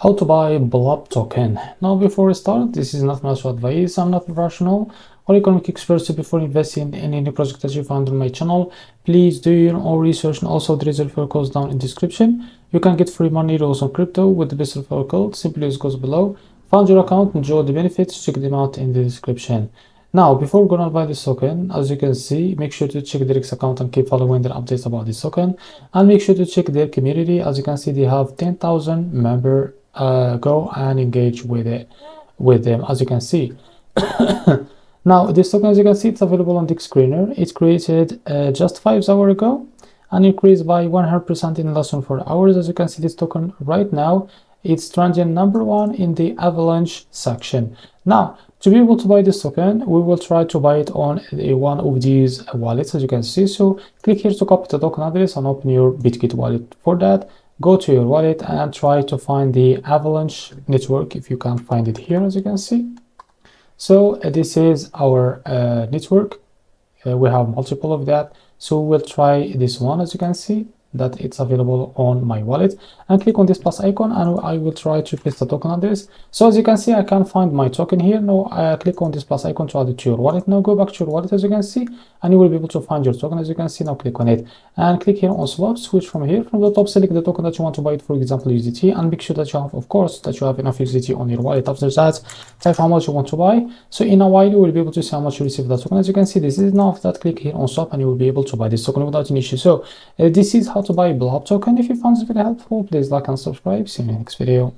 How to buy Blub token. Now before we start, this is not financial advice. I'm not a professional or economic expert, so before investing in any project that you find on my channel, please do your own research. And also there is a referral code down in the description. You can get free money rolls on crypto with the best referral code. Simply use goes below. Find your account, enjoy the benefits, check them out in the description. Now, before we're gonna buy this token, as you can see, make sure to check their REFERRAL account and keep following their updates about this token. And make sure to check their community. As you can see, they have 10,000 members. Go and engage with them, as you can see. Now, this token, as you can see, it's available on the screener. It's created just 5 hours ago and increased by 100% in less than 4 hours. As you can see, this token right now, it's trending #1 in the avalanche section. Now, to be able to buy this token, we will try to buy it on one of these wallets, as you can see. So click here to copy the token address and open your Bitkit wallet. For that, go to your wallet and try to find the avalanche network if you can't find it here, as you can see. So this is our network. We have multiple of that, so we'll try this one, as you can see that it's available on my wallet, and click on this plus icon and I will try to paste the token address. So as you can see, I can't find my token here. Now click on this plus icon to add it to your wallet. Now go back to your wallet, as you can see, and you will be able to find your token, as you can see. Now click on it and click here on swap. Switch from here, from the top, select the token that you want to buy it, for example USDT, and make sure that you have, of course, that you have enough USDT on your wallet. After that, type how much you want to buy. So in a while you will be able to see how much you receive that token. As you can see, this is enough. That click here on swap and you will be able to buy this token without any issue. So this is how to buy Blub token. If you found this very helpful, please like and subscribe. See you in the next video.